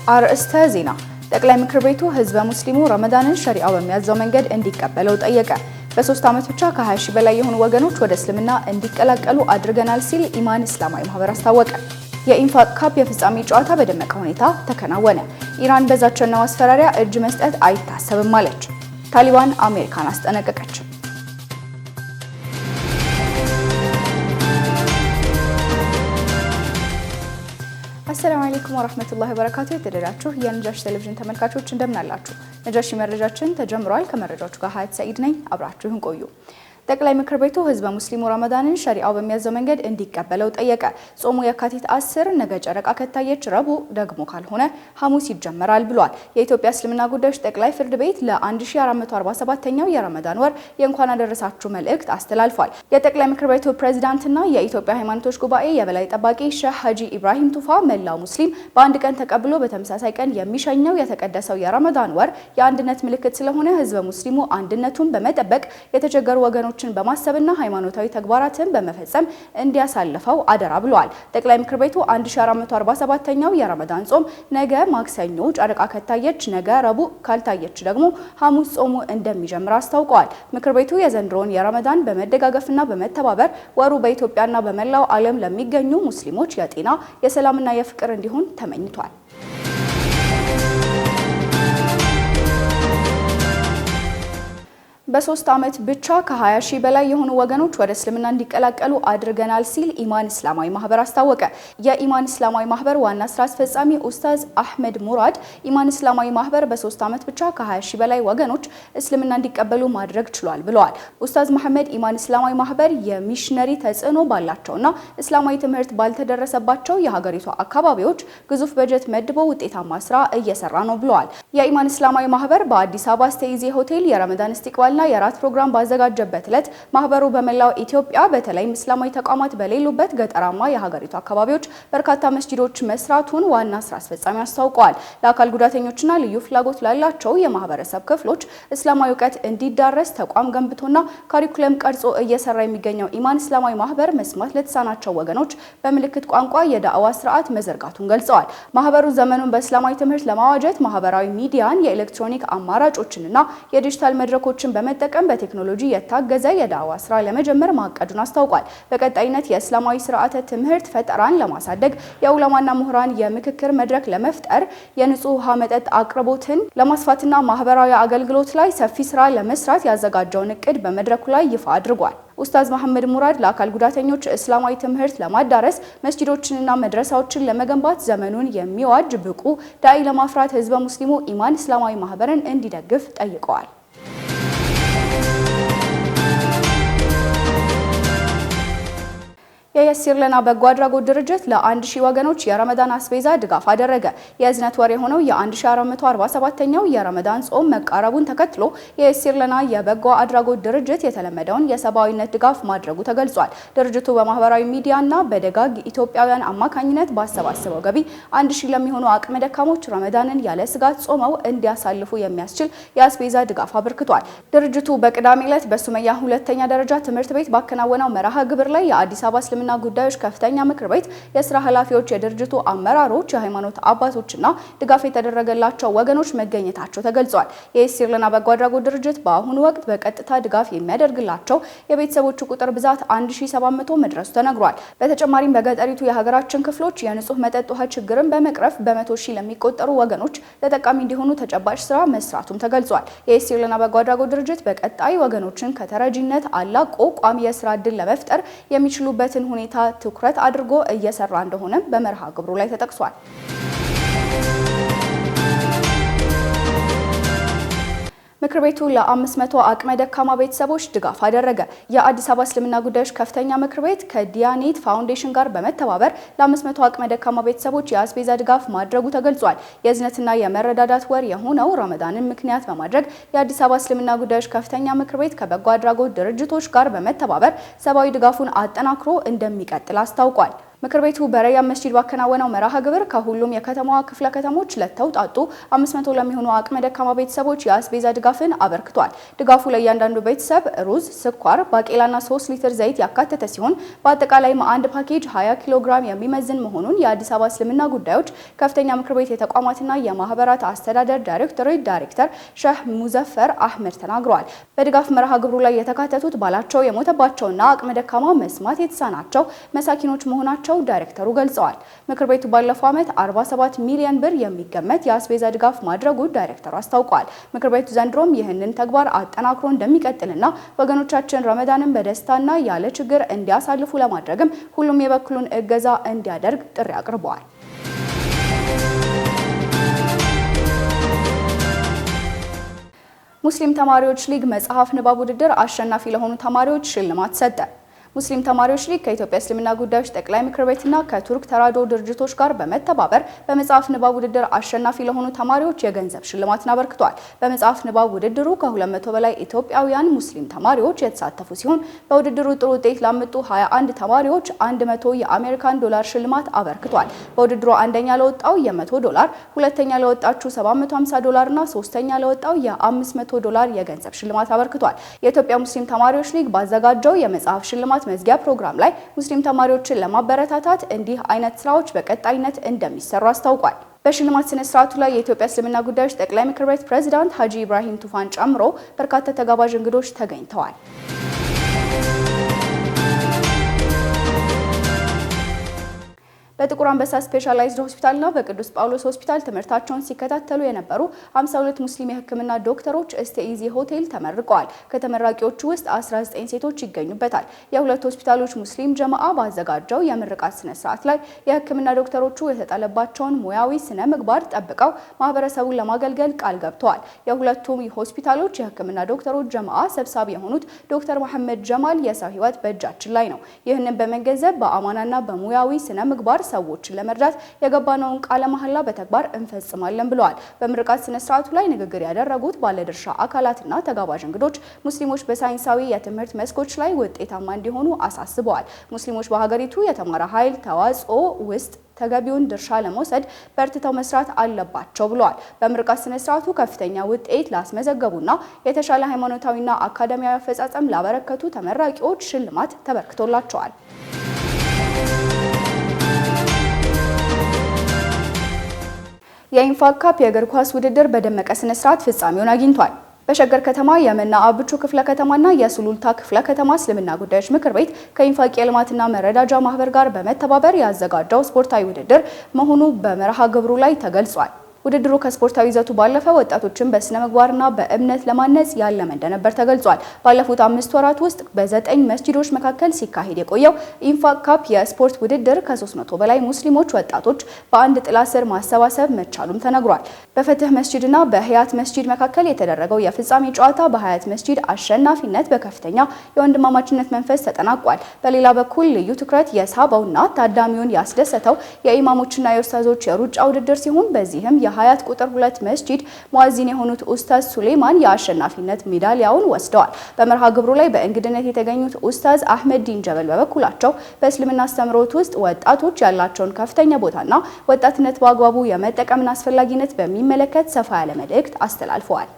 አርእስተ ዜና ጠቅላይ ምክር ቤቱ ህዝበ ሙስሊሙ ረመዳንን ሸሪዓው በሚያዘው መንገድ እንዲቀበለው ጠየቀ። በ3 ዓመት ብቻ ከ20 ሺህ በላይ የሆኑ ወገኖች ወደ እስልምና እንዲቀላቀሉ አድርገናል ሲል ኢማን እስላማዊ ማህበር አስታወቀ። የኢንፋቅ ካፕ የፍጻሜ ጨዋታ በደመቀ ሁኔታ ተከናወነ። ኢራን በዛቻና ማስፈራሪያ እጅ መስጠት አይታሰብም አለች። ታሊባን አሜሪካን አስጠነቀቀች። አሰላሙ አለይኩም ወራህመቱላሂ ወበረካቱ። የተደራችሁ የነጃሺ ቴሌቪዥን ተመልካቾች እንደምን አላችሁ? ነጃሺ መረጃችን ተጀምሯል። ከመረጃዎቹ ጋር ሀያት ሰኢድ ነኝ። አብራችሁን ቆዩ። ጠቅላይ ምክር ቤቱ ህዝበ ሙስሊሙ ረመዳንን ሸሪዓው በሚያዘው መንገድ እንዲቀበለው ጠየቀ። ጾሙ የካቲት 10 ነገ ጨረቃ ከታየች ረቡዕ ደግሞ ካልሆነ ሐሙስ ይጀመራል ብሏል። የኢትዮጵያ እስልምና ጉዳዮች ጠቅላይ ፍርድ ቤት ለ1447ኛው የረመዳን ወር የእንኳን አደረሳችሁ መልእክት አስተላልፏል። የጠቅላይ ምክር ቤቱ ፕሬዝዳንትና የኢትዮጵያ ሃይማኖቶች ጉባኤ የበላይ ጠባቂ ሼህ ሀጂ ኢብራሂም ቱፋ መላው ሙስሊም በአንድ ቀን ተቀብሎ በተመሳሳይ ቀን የሚሸኘው የተቀደሰው የረመዳን ወር የአንድነት ምልክት ስለሆነ ህዝበ ሙስሊሙ አንድነቱን በመጠበቅ የተቸገሩ ወገኖች በማሰብና ሃይማኖታዊ ተግባራትን በመፈጸም እንዲያሳልፈው አደራ ብለዋል። ጠቅላይ ምክር ቤቱ 1447ኛው የረመዳን ጾም ነገ ማክሰኞ ጨረቃ ከታየች ነገ ረቡዕ ካልታየች ደግሞ ሐሙስ ጾሙ እንደሚጀምር አስታውቀዋል። ምክር ቤቱ የዘንድሮውን የረመዳን በመደጋገፍና በመተባበር ወሩ በኢትዮጵያና በመላው ዓለም ለሚገኙ ሙስሊሞች የጤና የሰላምና የፍቅር እንዲሆን ተመኝቷል። በ3 ዓመት ብቻ ከ20 ሺህ በላይ የሆኑ ወገኖች ወደ እስልምና እንዲቀላቀሉ አድርገናል ሲል ኢማን እስላማዊ ማህበር አስታወቀ። የኢማን እስላማዊ ማህበር ዋና ስራ አስፈጻሚ ኡስታዝ አህመድ ሙራድ ኢማን እስላማዊ ማህበር በ3 ዓመት ብቻ ከ20 ሺህ በላይ ወገኖች እስልምና እንዲቀበሉ ማድረግ ችሏል ብለዋል። ኡስታዝ መሐመድ ኢማን እስላማዊ ማህበር የሚሽነሪ ተጽዕኖ ባላቸውና እስላማዊ ትምህርት ባልተደረሰባቸው የሀገሪቱ አካባቢዎች ግዙፍ በጀት መድቦ ውጤታማ ስራ እየሰራ ነው ብለዋል። የኢማን እስላማዊ ማህበር በአዲስ አበባ ስቴይዜ ሆቴል የረመዳን እስቲቅባልና የራት ፕሮግራም ባዘጋጀበት ዕለት ማህበሩ በመላው ኢትዮጵያ በተለይ እስላማዊ ተቋማት በሌሉበት ገጠራማ የሀገሪቱ አካባቢዎች በርካታ መስጂዶች መስራቱን ዋና ስራ አስፈጻሚ አስታውቀዋል። ለአካል ጉዳተኞችና ልዩ ፍላጎት ላላቸው የማህበረሰብ ክፍሎች እስላማዊ እውቀት እንዲዳረስ ተቋም ገንብቶና ካሪኩለም ቀርጾ እየሰራ የሚገኘው ኢማን እስላማዊ ማህበር መስማት ለተሳናቸው ወገኖች በምልክት ቋንቋ የዳዕዋ ስርዓት መዘርጋቱን ገልጸዋል። ማህበሩ ዘመኑን በእስላማዊ ትምህርት ለማዋጀት ማህበራዊ ሚዲያን፣ የኤሌክትሮኒክ አማራጮችንና የዲጂታል መድረኮችን በመጠቀም በቴክኖሎጂ የታገዘ የዳዕዋ ስራ ለመጀመር ማቀዱን አስታውቋል። በቀጣይነት የእስላማዊ ስርዓተ ትምህርት ፈጠራን ለማሳደግ የዑለማና ምሁራን የምክክር መድረክ ለመፍጠር የንጹህ ውሃ መጠጥ አቅርቦትን ለማስፋትና ማህበራዊ አገልግሎት ላይ ሰፊ ስራ ለመስራት ያዘጋጀውን እቅድ በመድረኩ ላይ ይፋ አድርጓል። ኡስታዝ መሐመድ ሙራድ ለአካል ጉዳተኞች እስላማዊ ትምህርት ለማዳረስ መስጂዶችንና መድረሳዎችን ለመገንባት ዘመኑን የሚዋጅ ብቁ ዳኢ ለማፍራት ህዝበ ሙስሊሙ ኢማን እስላማዊ ማህበርን እንዲደግፍ ጠይቀዋል። የየሲር ለና በጎ አድራጎት ድርጅት ለ1000 ወገኖች የረመዳን አስቤዛ ድጋፍ አደረገ። የእዝነት ወር የሆነው የ1447ኛው የረመዳን ጾም መቃረቡን ተከትሎ የየሲር ለና የበጎ አድራጎት ድርጅት የተለመደውን የሰብአዊነት ድጋፍ ማድረጉ ተገልጿል። ድርጅቱ በማህበራዊ ሚዲያና በደጋግ ኢትዮጵያውያን አማካኝነት ባሰባሰበው ገቢ 1000 ለሚሆኑ አቅመ ደካሞች ረመዳንን ያለ ስጋት ጾመው እንዲያሳልፉ የሚያስችል የአስቤዛ ድጋፍ አበርክቷል። ድርጅቱ በቅዳሜ ዕለት በሱመያ ሁለተኛ ደረጃ ትምህርት ቤት ባከናወነው መርሃ ግብር ላይ የአዲስ አበባ እስልምና ጉዳዮች ከፍተኛ ምክር ቤት የስራ ኃላፊዎች፣ የድርጅቱ አመራሮች፣ የሃይማኖት አባቶችና ድጋፍ የተደረገላቸው ወገኖች መገኘታቸው ተገልጿል። የየሲር ለና በጎ አድራጎት ድርጅት በአሁኑ ወቅት በቀጥታ ድጋፍ የሚያደርግላቸው የቤተሰቦቹ ቁጥር ብዛት 1700 መድረሱ ተነግሯል። በተጨማሪም በገጠሪቱ የሀገራችን ክፍሎች የንጹህ መጠጥ ውሃ ችግርን በመቅረፍ በ100 ሺህ ለሚቆጠሩ ወገኖች ተጠቃሚ እንዲሆኑ ተጨባጭ ስራ መስራቱም ተገልጿል። የየሲር ለና በጎ አድራጎት ድርጅት በቀጣይ ወገኖችን ከተረጂነት አላቆ ቋሚ የስራ ዕድል ለመፍጠር የሚችሉበትን ሁኔታ ትኩረት አድርጎ እየሰራ እንደሆነ በመርሃ ግብሩ ላይ ተጠቅሷል። ምክር ቤቱ ለ500 አቅመ ደካማ ቤተሰቦች ድጋፍ አደረገ። የአዲስ አበባ እስልምና ጉዳዮች ከፍተኛ ምክር ቤት ከዲያኔት ፋውንዴሽን ጋር በመተባበር ለ500 አቅመ ደካማ ቤተሰቦች የአስቤዛ ድጋፍ ማድረጉ ተገልጿል። የእዝነትና የመረዳዳት ወር የሆነው ረመዳንን ምክንያት በማድረግ የአዲስ አበባ እስልምና ጉዳዮች ከፍተኛ ምክር ቤት ከበጎ አድራጎት ድርጅቶች ጋር በመተባበር ሰብአዊ ድጋፉን አጠናክሮ እንደሚቀጥል አስታውቋል። ምክር ቤቱ በረያን መስጂድ ባከናወነው መርሃ ግብር ከሁሉም የከተማዋ ክፍለ ከተሞች ለተውጣጡ 500 ለሚሆኑ አቅመ ደካማ ቤተሰቦች የአስቤዛ ድጋፍን አበርክቷል። ድጋፉ ለእያንዳንዱ ቤተሰብ ሩዝ፣ ስኳር፣ ባቄላና 3 ሊትር ዘይት ያካተተ ሲሆን በአጠቃላይ አንድ ፓኬጅ 20 ኪሎ ግራም የሚመዝን መሆኑን የአዲስ አበባ እስልምና ጉዳዮች ከፍተኛ ምክር ቤት የተቋማትና የማህበራት አስተዳደር ዳይሬክቶሬት ዳይሬክተር ሼህ ሙዘፈር አህመድ ተናግረዋል። በድጋፍ መርሃ ግብሩ ላይ የተካተቱት ባላቸው የሞተባቸውና አቅመ ደካማ መስማት የተሳናቸው መሳኪኖች መሆናቸው ዳይሬክተሩ ገልጸዋል። ምክር ቤቱ ባለፈው ዓመት 47 ሚሊዮን ብር የሚገመት የአስቤዛ ድጋፍ ማድረጉ ዳይሬክተሩ አስታውቋል። ምክር ቤቱ ዘንድሮም ይህንን ተግባር አጠናክሮ እንደሚቀጥልና ወገኖቻችን ረመዳንን በደስታና ያለ ችግር እንዲያሳልፉ ለማድረግም ሁሉም የበኩሉን እገዛ እንዲያደርግ ጥሪ አቅርበዋል። ሙስሊም ተማሪዎች ሊግ መጽሐፍ ንባብ ውድድር አሸናፊ ለሆኑ ተማሪዎች ሽልማት ሰጠ። ሙስሊም ተማሪዎች ሊግ ከኢትዮጵያ እስልምና ጉዳዮች ጠቅላይ ምክር ቤትና ከቱርክ ተራድኦ ድርጅቶች ጋር በመተባበር በመጽሐፍ ንባብ ውድድር አሸናፊ ለሆኑ ተማሪዎች የገንዘብ ሽልማትን አበርክቷል። በመጽሐፍ ንባብ ውድድሩ ከ200 በላይ ኢትዮጵያውያን ሙስሊም ተማሪዎች የተሳተፉ ሲሆን በውድድሩ ጥሩ ውጤት ላመጡ 21 ተማሪዎች 100 የአሜሪካን ዶላር ሽልማት አበርክቷል። በውድድሩ አንደኛ ለወጣው የ$100፣ ሁለተኛ ለወጣችው $750 እና ሶስተኛ ለወጣው የ$500 የገንዘብ ሽልማት አበርክቷል። የኢትዮጵያ ሙስሊም ተማሪዎች ሊግ ባዘጋጀው የመጽሐፍ ሽልማት መዝጊያ ፕሮግራም ላይ ሙስሊም ተማሪዎችን ለማበረታታት እንዲህ አይነት ስራዎች በቀጣይነት እንደሚሰሩ አስታውቋል። በሽልማት ስነ ስርዓቱ ላይ የኢትዮጵያ እስልምና ጉዳዮች ጠቅላይ ምክር ቤት ፕሬዝዳንት ሀጂ ኢብራሂም ቱፋን ጨምሮ በርካታ ተጋባዥ እንግዶች ተገኝተዋል። በጥቁር አንበሳ ስፔሻላይዝድ ሆስፒታልና በቅዱስ ጳውሎስ ሆስፒታል ትምህርታቸውን ሲከታተሉ የነበሩ 52 ሙስሊም የሕክምና ዶክተሮች እስቴኢዚ ሆቴል ተመርቀዋል። ከተመራቂዎቹ ውስጥ 19 ሴቶች ይገኙበታል። የሁለት ሆስፒታሎች ሙስሊም ጀማዓ ባዘጋጀው የምርቃት ስነ ስርዓት ላይ የሕክምና ዶክተሮቹ የተጣለባቸውን ሙያዊ ስነ ምግባር ጠብቀው ማህበረሰቡን ለማገልገል ቃል ገብተዋል። የሁለቱም ሆስፒታሎች የሕክምና ዶክተሮች ጀማዓ ሰብሳቢ የሆኑት ዶክተር መሐመድ ጀማል የሰው ህይወት በእጃችን ላይ ነው፣ ይህንን በመገንዘብ በአማናና በሙያዊ ስነ ምግባር ሰዎችን ለመርዳት የገባነውን ቃለ መሐላ በተግባር እንፈጽማለን ብለዋል። በምርቃት ስነ ስርዓቱ ላይ ንግግር ያደረጉት ባለድርሻ አካላትና ተጋባዥ እንግዶች ሙስሊሞች በሳይንሳዊ የትምህርት መስኮች ላይ ውጤታማ እንዲሆኑ አሳስበዋል። ሙስሊሞች በሀገሪቱ የተማረ ኃይል ተዋጽኦ ውስጥ ተገቢውን ድርሻ ለመውሰድ በርትተው መስራት አለባቸው ብለዋል። በምርቃት ስነ ስርዓቱ ከፍተኛ ውጤት ላስመዘገቡና የተሻለ ሃይማኖታዊና አካዳሚያዊ አፈጻጸም ላበረከቱ ተመራቂዎች ሽልማት ተበርክቶላቸዋል። የኢንፋክ ካፕ የእግር ኳስ ውድድር በደመቀ ስነ ስርዓት ፍጻሜውን አግኝቷል። በሸገር ከተማ የመና አብቹ ክፍለ ከተማና የሱሉልታ ክፍለ ከተማ እስልምና ጉዳዮች ምክር ቤት ከኢንፋቅ የልማትና መረዳጃ ማህበር ጋር በመተባበር ያዘጋጀው ስፖርታዊ ውድድር መሆኑ በመርሃ ግብሩ ላይ ተገልጿል። ውድድሩ ከስፖርታዊ ይዘቱ ባለፈ ወጣቶችን በስነ ምግባርና በእምነት ለማነጽ ያለመ እንደነበር ተገልጿል። ባለፉት 5 ወራት ውስጥ በ9 መስጂዶች መካከል ሲካሄድ የቆየው ኢንፋቅ ካፕ የስፖርት ውድድር ከ300 በላይ ሙስሊሞች ወጣቶች በአንድ ጥላ ስር ማሰባሰብ መቻሉም ተነግሯል። በፍትህ መስጂድና በህያት መስጂድ መካከል የተደረገው የፍጻሜ ጨዋታ በህያት መስጂድ አሸናፊነት በከፍተኛ የወንድማማችነት መንፈስ ተጠናቋል። በሌላ በኩል ልዩ ትኩረት የሳበውና ታዳሚውን ያስደሰተው የኢማሞችና የኡስታዞች የሩጫ ውድድር ሲሆን በዚህም ሀያት ቁጥር 2 መስጂድ ሙአዚን የሆኑት ኡስታዝ ሱሌማን የአሸናፊነት ሜዳሊያውን ወስደዋል። በመርሃ ግብሩ ላይ በእንግድነት የተገኙት ኡስታዝ አህመድ ዲን ጀበል በበኩላቸው በእስልምና አስተምህሮት ውስጥ ወጣቶች ያላቸውን ከፍተኛ ቦታና ወጣትነት በአግባቡ የመጠቀምን አስፈላጊነት በሚመለከት ሰፋ ያለ መልእክት አስተላልፈዋል።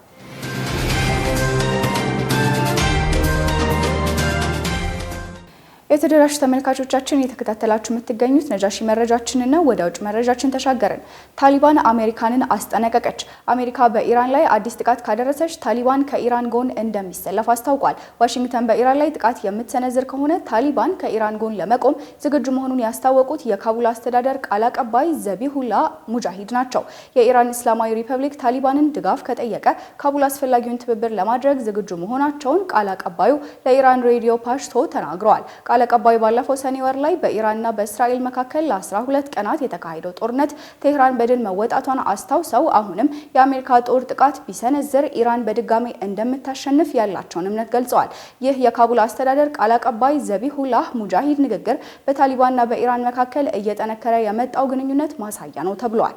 የተደራሽ ተመልካቾቻችን እየተከታተላችሁ የምትገኙት ነጃሺ መረጃችንን ነው። ወደ ውጭ መረጃችን ተሻገርን። ታሊባን አሜሪካንን አስጠነቀቀች። አሜሪካ በኢራን ላይ አዲስ ጥቃት ካደረሰች ታሊባን ከኢራን ጎን እንደሚሰለፍ አስታውቋል። ዋሽንግተን በኢራን ላይ ጥቃት የምትሰነዝር ከሆነ ታሊባን ከኢራን ጎን ለመቆም ዝግጁ መሆኑን ያስታወቁት የካቡል አስተዳደር ቃል አቀባይ ዘቢሁላ ሙጃሂድ ናቸው። የኢራን እስላማዊ ሪፐብሊክ ታሊባንን ድጋፍ ከጠየቀ ካቡል አስፈላጊውን ትብብር ለማድረግ ዝግጁ መሆናቸውን ቃል አቀባዩ ለኢራን ሬዲዮ ፓሽቶ ተናግረዋል። ቃል አቀባዩ ባለፈው ሰኔ ወር ላይ በኢራንና በእስራኤል መካከል ለ12 ቀናት የተካሄደው ጦርነት ቴህራን በድል መወጣቷን አስታውሰው አሁንም የአሜሪካ ጦር ጥቃት ቢሰነዝር ኢራን በድጋሚ እንደምታሸንፍ ያላቸውን እምነት ገልጸዋል። ይህ የካቡል አስተዳደር ቃል አቀባይ ዘቢሁላህ ሙጃሂድ ንግግር በታሊባንና በኢራን መካከል እየጠነከረ የመጣው ግንኙነት ማሳያ ነው ተብሏል።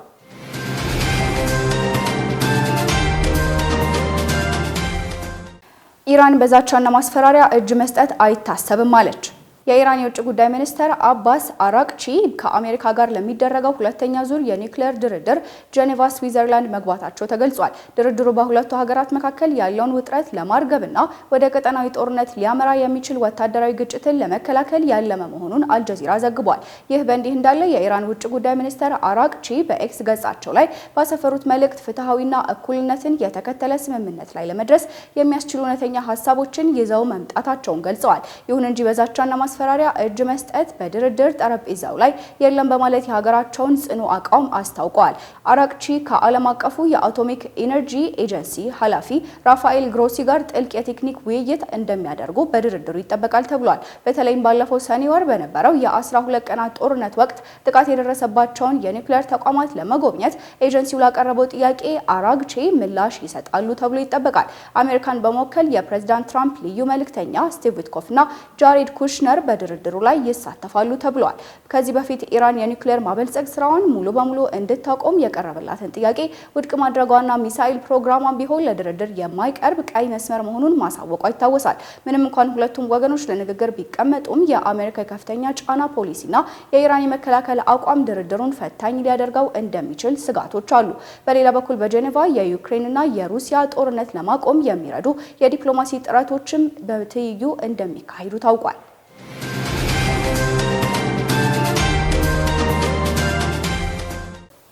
ኢራን በዛቻና ማስፈራሪያ እጅ መስጠት አይታሰብም አለች። የኢራን የውጭ ጉዳይ ሚኒስትር አባስ አራቅቺ ከአሜሪካ ጋር ለሚደረገው ሁለተኛ ዙር የኒውክሌር ድርድር ጄኔቫ ስዊዘርላንድ መግባታቸው ተገልጿል። ድርድሩ በሁለቱ ሀገራት መካከል ያለውን ውጥረት ለማርገብና ወደ ቀጠናዊ ጦርነት ሊያመራ የሚችል ወታደራዊ ግጭትን ለመከላከል ያለመ መሆኑን አልጀዚራ ዘግቧል። ይህ በእንዲህ እንዳለ የኢራን ውጭ ጉዳይ ሚኒስትር አራቅቺ በኤክስ ገጻቸው ላይ ባሰፈሩት መልእክት ፍትሐዊና እኩልነትን የተከተለ ስምምነት ላይ ለመድረስ የሚያስችሉ እውነተኛ ሀሳቦችን ይዘው መምጣታቸውን ገልጸዋል። ይሁን እንጂ በዛቻና ማስፈራሪያ እጅ መስጠት በድርድር ጠረጴዛው ላይ የለም በማለት የሀገራቸውን ጽኑ አቋም አስታውቀዋል። አራቅቺ ከዓለም አቀፉ የአቶሚክ ኢነርጂ ኤጀንሲ ኃላፊ ራፋኤል ግሮሲ ጋር ጥልቅ የቴክኒክ ውይይት እንደሚያደርጉ በድርድሩ ይጠበቃል ተብሏል። በተለይም ባለፈው ሰኔ ወር በነበረው የ12 ቀናት ጦርነት ወቅት ጥቃት የደረሰባቸውን የኒውክሌር ተቋማት ለመጎብኘት ኤጀንሲው ላቀረበው ጥያቄ አራቅቺ ምላሽ ይሰጣሉ ተብሎ ይጠበቃል። አሜሪካን በመወከል የፕሬዝዳንት ትራምፕ ልዩ መልእክተኛ ስቲቭ ዊትኮፍና ጃሬድ ኩሽነር በድርድሩ ላይ ይሳተፋሉ ተብሏል። ከዚህ በፊት ኢራን የኒውክሌር ማበልጸግ ስራዋን ሙሉ በሙሉ እንድታቆም የቀረበላትን ጥያቄ ውድቅ ማድረጓና ሚሳኤል ፕሮግራሟን ቢሆን ለድርድር የማይቀርብ ቀይ መስመር መሆኑን ማሳወቋ ይታወሳል። ምንም እንኳን ሁለቱም ወገኖች ለንግግር ቢቀመጡም የአሜሪካ ከፍተኛ ጫና ፖሊሲና የኢራን የመከላከል አቋም ድርድሩን ፈታኝ ሊያደርገው እንደሚችል ስጋቶች አሉ። በሌላ በኩል በጄኔቫ የዩክሬንና የሩሲያ ጦርነት ለማቆም የሚረዱ የዲፕሎማሲ ጥረቶችም በትይዩ እንደሚካሄዱ ታውቋል።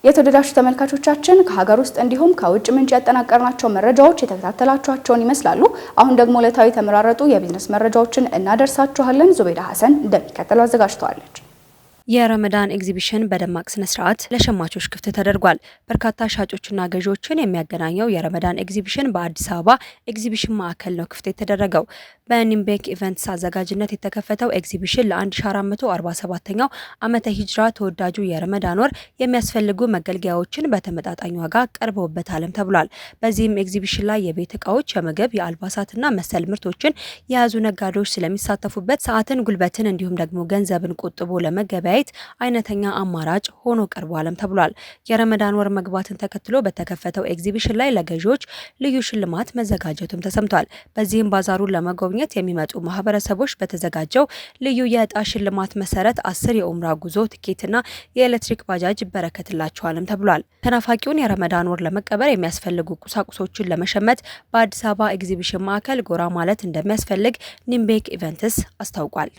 የተወደዳችሁ ተመልካቾቻችን ከሀገር ውስጥ እንዲሁም ከውጭ ምንጭ ያጠናቀርናቸው መረጃዎች የተከታተላችኋቸውን ይመስላሉ። አሁን ደግሞ ዕለታዊ የተመራረጡ የቢዝነስ መረጃዎችን እናደርሳችኋለን። ዙቤዳ ሀሰን እንደሚከተለው አዘጋጅተዋለች። የረመዳን ኤግዚቢሽን በደማቅ ስነ ስርዓት ለሸማቾች ክፍት ተደርጓል። በርካታ ሻጮችና ገዢዎችን የሚያገናኘው የረመዳን ኤግዚቢሽን በአዲስ አበባ ኤግዚቢሽን ማዕከል ነው ክፍት የተደረገው። በኒምቤክ ኢቨንትስ አዘጋጅነት የተከፈተው ኤግዚቢሽን ለ1447ኛው ዓመተ ሂጅራ ተወዳጁ የረመዳን ወር የሚያስፈልጉ መገልገያዎችን በተመጣጣኝ ዋጋ ቀርበውበታልም ተብሏል። በዚህም ኤግዚቢሽን ላይ የቤት እቃዎች፣ የምግብ፣ የአልባሳትና መሰል ምርቶችን የያዙ ነጋዴዎች ስለሚሳተፉበት ሰዓትን፣ ጉልበትን እንዲሁም ደግሞ ገንዘብን ቆጥቦ ለመገበያ አይነተኛ አማራጭ ሆኖ ቀርቧልም ተብሏል። የረመዳን ወር መግባትን ተከትሎ በተከፈተው ኤግዚቢሽን ላይ ለገዢዎች ልዩ ሽልማት መዘጋጀቱም ተሰምቷል። በዚህም ባዛሩን ለመጎብኘት የሚመጡ ማህበረሰቦች በተዘጋጀው ልዩ የዕጣ ሽልማት መሰረት 10 የኡምራ ጉዞ ትኬትና የኤሌክትሪክ ባጃጅ ይበረከትላቸዋልም ተብሏል። ተናፋቂውን የረመዳን ወር ለመቀበል የሚያስፈልጉ ቁሳቁሶችን ለመሸመት በአዲስ አበባ ኤግዚቢሽን ማዕከል ጎራ ማለት እንደሚያስፈልግ ኒምቤክ ኢቨንትስ አስታውቋል።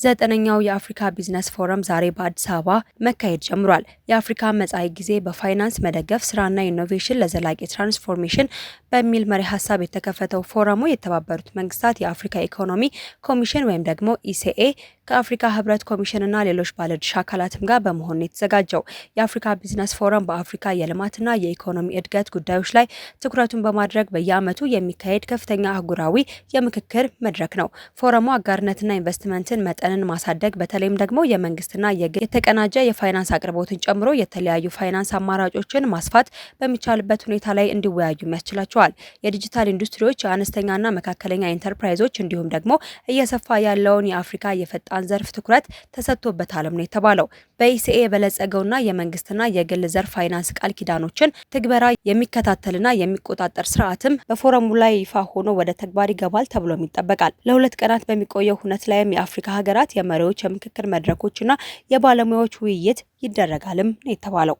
9ኛው የአፍሪካ ቢዝነስ ፎረም ዛሬ በአዲስ አበባ መካሄድ ጀምሯል። የአፍሪካ መጻኢ ጊዜ በፋይናንስ መደገፍ ስራና ኢኖቬሽን ለዘላቂ ትራንስፎርሜሽን በሚል መሪ ሀሳብ የተከፈተው ፎረሙ የተባበሩት መንግስታት የአፍሪካ ኢኮኖሚ ኮሚሽን ወይም ደግሞ ኢሲኤ ከአፍሪካ ህብረት ኮሚሽንና ሌሎች ባለድርሻ አካላትም ጋር በመሆን የተዘጋጀው የአፍሪካ ቢዝነስ ፎረም በአፍሪካ የልማትና የኢኮኖሚ እድገት ጉዳዮች ላይ ትኩረቱን በማድረግ በየዓመቱ የሚካሄድ ከፍተኛ አህጉራዊ የምክክር መድረክ ነው። ፎረሙ አጋርነትና ኢንቨስትመንትን መጠንን ማሳደግ በተለይም ደግሞ የመንግስትና የግል የተቀናጀ የፋይናንስ አቅርቦትን ጨምሮ የተለያዩ ፋይናንስ አማራጮችን ማስፋት በሚቻልበት ሁኔታ ላይ እንዲወያዩ ያስችላቸዋል። የዲጂታል ኢንዱስትሪዎች፣ የአነስተኛና መካከለኛ ኢንተርፕራይዞች እንዲሁም ደግሞ እየሰፋ ያለውን የአፍሪካ የፈጣን ዘርፍ ትኩረት ተሰጥቶበታልም ነው የተባለው። በኢሲኤ የበለጸገውና የመንግስትና የግል ዘርፍ ፋይናንስ ቃል ኪዳኖችን ትግበራ የሚከታተልና የሚቆጣጠር ስርዓትም በፎረሙ ላይ ይፋ ሆኖ ወደ ተግባር ይገባል ተብሎም ይጠበቃል። ለ2 ቀናት በሚቆየው ሁነት ላይም የአፍሪካ ሀገራት የመሪዎች የምክክር መድረኮችና የባለሙያዎች ውይይት ይደረጋልም ነው የተባለው።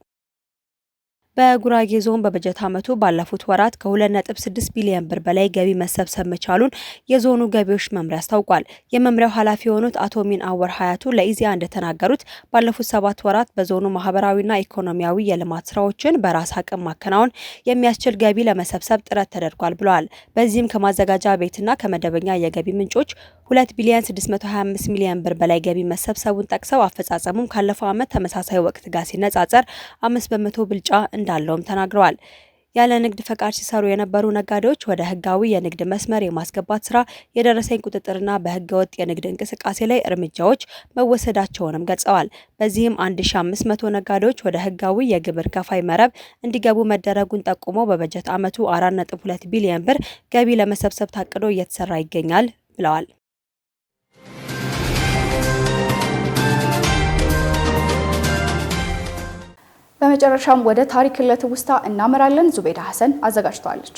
በጉራጌ ዞን በበጀት ዓመቱ ባለፉት ወራት ከ2.6 ቢሊዮን ብር በላይ ገቢ መሰብሰብ መቻሉን የዞኑ ገቢዎች መምሪያ አስታውቋል። የመምሪያው ኃላፊ የሆኑት አቶ ሚን አወር ሀያቱ ለኢዜአ እንደተናገሩት ባለፉት 7 ወራት በዞኑ ማህበራዊና ኢኮኖሚያዊ የልማት ስራዎችን በራስ አቅም ማከናወን የሚያስችል ገቢ ለመሰብሰብ ጥረት ተደርጓል ብለዋል። በዚህም ከማዘጋጃ ቤትና ከመደበኛ የገቢ ምንጮች 2 ቢሊዮን 625 ሚሊዮን ብር በላይ ገቢ መሰብሰቡን ጠቅሰው አፈጻጸሙም ካለፈው ዓመት ተመሳሳይ ወቅት ጋር ሲነጻጸር 5% ብልጫ እንዳለውም ተናግረዋል። ያለ ንግድ ፈቃድ ሲሰሩ የነበሩ ነጋዴዎች ወደ ህጋዊ የንግድ መስመር የማስገባት ስራ፣ የደረሰኝ ቁጥጥርና በህገ ወጥ የንግድ እንቅስቃሴ ላይ እርምጃዎች መወሰዳቸውንም ገልጸዋል። በዚህም 1500 ነጋዴዎች ወደ ህጋዊ የግብር ከፋይ መረብ እንዲገቡ መደረጉን ጠቁሞ በበጀት ዓመቱ 4.2 ቢሊዮን ብር ገቢ ለመሰብሰብ ታቅዶ እየተሰራ ይገኛል ብለዋል። በመጨረሻም ወደ ታሪክ ለትውስታ እናመራለን። ዙቤዳ ሀሰን አዘጋጅተዋለች።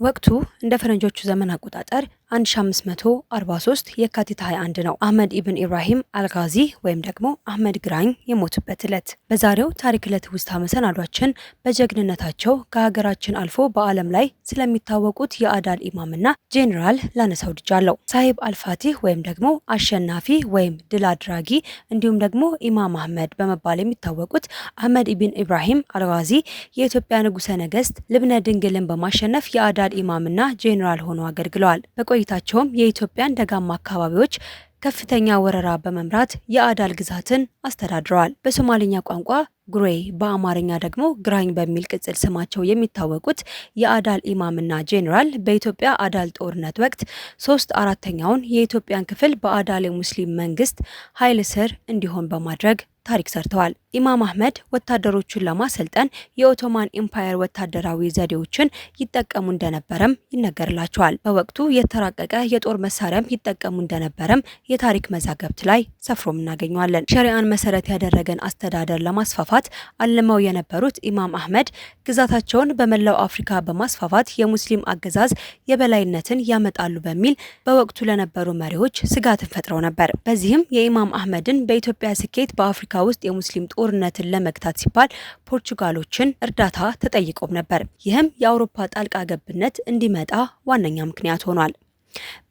ወቅቱ እንደ ፈረንጆቹ ዘመን አቆጣጠር 1543 የካቲት 21 ነው አህመድ ኢብን ኢብራሂም አልጋዚ ወይም ደግሞ አህመድ ግራኝ የሞቱበት ዕለት። በዛሬው ታሪክ ለትውስታ መሰናዷችን በጀግንነታቸው ከሀገራችን አልፎ በዓለም ላይ ስለሚታወቁት የአዳል ኢማምና ጄኔራል ላነሳው ድጃለሁ። ሳሂብ አልፋቲህ ወይም ደግሞ አሸናፊ ወይም ድል አድራጊ እንዲሁም ደግሞ ኢማም አህመድ በመባል የሚታወቁት አህመድ ኢብን ኢብራሂም አልጋዚ የኢትዮጵያ ንጉሠ ነገሥት ልብነ ድንግልን በማሸነፍ የአዳል ኢማምና ጄኔራል ሆነው አገልግለዋል። በቆይታቸውም የኢትዮጵያን ደጋማ አካባቢዎች ከፍተኛ ወረራ በመምራት የአዳል ግዛትን አስተዳድረዋል። በሶማሊኛ ቋንቋ ጉሬ በአማርኛ ደግሞ ግራኝ በሚል ቅጽል ስማቸው የሚታወቁት የአዳል ኢማምና ጄኔራል በኢትዮጵያ አዳል ጦርነት ወቅት 3/4ኛውን የኢትዮጵያን ክፍል በአዳል የሙስሊም መንግስት ኃይል ስር እንዲሆን በማድረግ ታሪክ ሰርተዋል። ኢማም አህመድ ወታደሮቹን ለማሰልጠን የኦቶማን ኢምፓየር ወታደራዊ ዘዴዎችን ይጠቀሙ እንደነበረም ይነገርላቸዋል። በወቅቱ የተራቀቀ የጦር መሳሪያም ይጠቀሙ እንደነበረም የታሪክ መዛግብት ላይ ሰፍሮም እናገኘዋለን። ሸሪዓን መሰረት ያደረገን አስተዳደር ለማስፋፋት አልመው የነበሩት ኢማም አህመድ ግዛታቸውን በመላው አፍሪካ በማስፋፋት የሙስሊም አገዛዝ የበላይነትን ያመጣሉ በሚል በወቅቱ ለነበሩ መሪዎች ስጋትን ፈጥረው ነበር። በዚህም የኢማም አህመድን በኢትዮጵያ ስኬት በአፍሪካ ውስጥ የሙስሊም ጦርነትን ለመግታት ሲባል ፖርቹጋሎችን እርዳታ ተጠይቆም ነበር። ይህም የአውሮፓ ጣልቃ ገብነት እንዲመጣ ዋነኛ ምክንያት ሆኗል።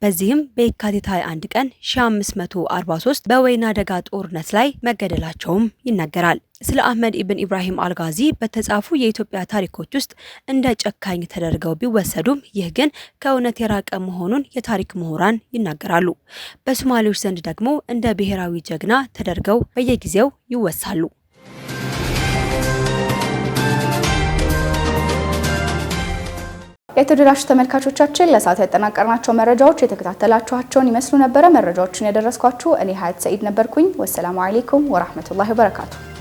በዚህም በየካቲት 21 ቀን 1543 በወይና ደጋ ጦርነት ላይ መገደላቸውም ይነገራል። ስለ አህመድ ኢብን ኢብራሂም አልጋዚ በተጻፉ የኢትዮጵያ ታሪኮች ውስጥ እንደ ጨካኝ ተደርገው ቢወሰዱም ይህ ግን ከእውነት የራቀ መሆኑን የታሪክ ምሁራን ይናገራሉ። በሶማሌዎች ዘንድ ደግሞ እንደ ብሔራዊ ጀግና ተደርገው በየጊዜው ይወሳሉ። የተደራሽ ተመልካቾቻችን ለሰዓቱ ያጠናቀርናቸው መረጃዎች የተከታተላችኋቸውን ይመስሉ ነበር። መረጃዎችን ያደረስኳችሁ እኔ ሀያት ሰኢድ ነበርኩኝ። ወሰላሙ አለይኩም ወራህመቱላሂ ወበረካቱ።